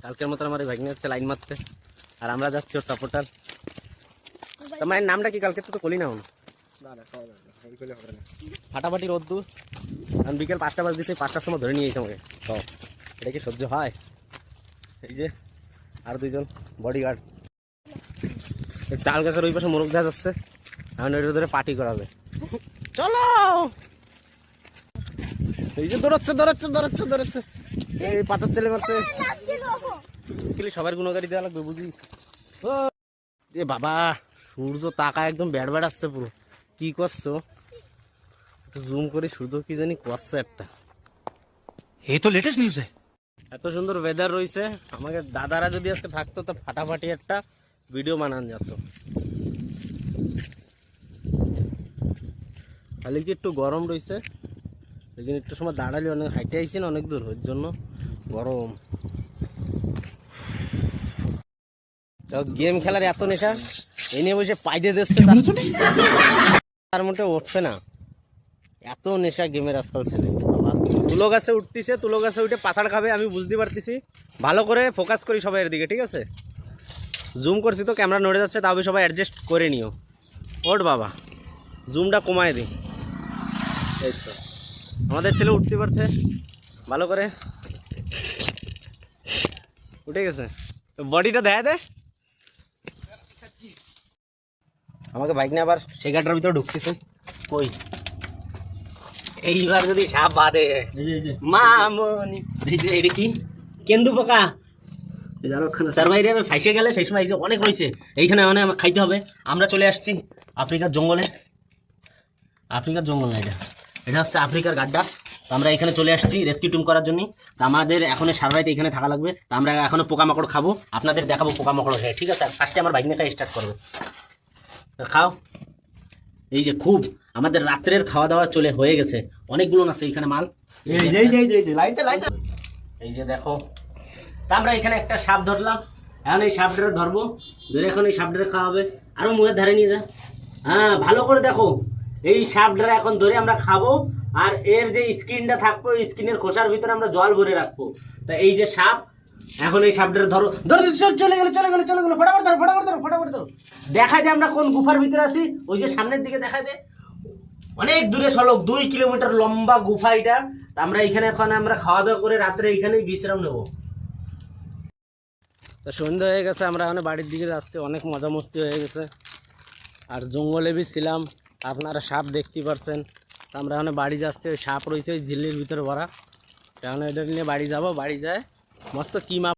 কালকের মতো আমার ভাগ্নে হচ্ছে লাইন মারতে, আর আমরা যাচ্ছি ওর সাপোর্টার। তোমার নামটা কি? কালকে তো কলি না ফাটাফাটি রোদ্দুর, কারণ বিকেল 5টা বাজে দিয়েছে, 5টার সময় ধরে নিয়েছে আমাকে। তো এটা কি সহ্য হয়? এই যে আর 2জন বডিগার্ড, তাল গাছের ওই পাশে মোরগ গাছ আসছে, এখন ওইটা ধরে পার্টি করাবে। চলো, এই যে দৌড়াচ্ছে দৌড়াচ্ছে দৌড়াচ্ছে দৌড়াচ্ছে, এই পাতার ছেলে মারছে। সবার গুণগাড়ি দেওয়া লাগবে বুঝি। ও এ বাবা, সূর্য তাকা একদম ব্যাড ব্যাড আসছে পুরো। কি করছো? জুম করে সূর্য কি জানি করছে একটা। এই তো লেটেস্ট নিউজ এত সুন্দর ওয়েদার রয়েছে, আমাকে দাদারা যদি আজকে থাকতো তো ফাটাফাটি একটা ভিডিও বানান যেত। খালি কি একটু গরম রয়েছে, লেকিন একটু সময় দাঁড়ালে অনেক হাইটে আইছি না অনেক দূর, ওই জন্য গরম। গেম খেলার এত নেশা, এই নিয়ে বসে পাইতে দিচ্ছে, তার মধ্যে উঠছে না। এত নেশা গেমের আজকাল ছেলে। বাবা তুলো গাছে উঠতেছে, তুলো গাছে উঠে পাছাড় খাবে, আমি বুঝতে পারতেছি। ভালো করে ফোকাস করি সবাই এর দিকে, ঠিক আছে? জুম করছি তো ক্যামেরা নড়ে যাচ্ছে, তাও সবাই অ্যাডজাস্ট করে নিও। ওঠ বাবা, জুমটা কমায় দিই। এই তো আমাদের ছেলে উঠতে পারছে ভালো করে, উঠে গেছে। বডিটা দেখা দে আমাকে। বাইক নিয়ে আবার সেই গাড়িটার ভিতরে ঢুকতেছে। কই এইবার যদি সাপ বাঁধে মামনি, এটা কি কেন্দু পোকা স্যার বাইরে ফাইসে গেলে সেই সময় এই যে অনেক হয়েছে, এইখানে মানে খাইতে হবে। আমরা চলে আসছি আফ্রিকার জঙ্গলে। আফ্রিকার জঙ্গল না, এটা এটা হচ্ছে আফ্রিকার গাড্ডা। তো আমরা এখানে চলে আসছি রেস্কিউ টিম করার জন্য। তো আমাদের এখন সারা রাত এখানে থাকা লাগবে। তো আমরা এখনো পোকামাকড় খাবো, আপনাদের দেখাবো পোকামাকড় হয়ে, ঠিক আছে? ফার্স্টে আমার বাইক নিয়ে স্টার্ট করবে। খাও। এই যে খুব আমাদের রাত্রের খাওয়া দাওয়া চলে হয়ে গেছে, অনেকগুলো আছে এখানে মাল। এই যে দেখো, তা আমরা এখানে একটা সাপ ধরলাম, এখন এই সাপটারে ধরবো, ধরে এখন এই সাপটারে খাওয়া হবে। আরো মুখের ধারে নিয়ে যা। হ্যাঁ ভালো করে দেখো, এই সাপটারে এখন ধরে আমরা খাবো, আর এর যে স্কিনটা থাকবো, স্কিনের খোসার ভিতরে আমরা জল ভরে রাখবো। তা এই যে সাপ, এখন এই সাপটারে ধরো, ধরো, চলে গেলো চলে গেলো চলে গেলো, ফটাফট ধরো ফটাফট ধরো ফটাফট ধরো। দেখায় দে আমরা কোন গুফার ভিতরে আছি, ওই যে সামনের দিকে দেখায় দে, অনেক দূরে সলক 2 কিলোমিটার লম্বা গুফা এটা। আমরা এখানে এখন আমরা খাওয়া দাওয়া করে রাত্রে এখানেই বিশ্রাম নেব। তো সন্ধ্যা হয়ে গেছে, আমরা এখন বাড়ির দিকে যাচ্ছি, অনেক মজা মস্তি হয়ে গেছে। আর জঙ্গলে বি ছিলাম, আপনারা সাপ দেখতে পাচ্ছেন। আমরা এখন বাড়ি যাচ্ছি, ওই সাপ রয়েছে ওই ঝিল্লির ভিতরে ভরা। এখন এটা নিয়ে বাড়ি যাব, বাড়ি যায় মস্ত কি মাপ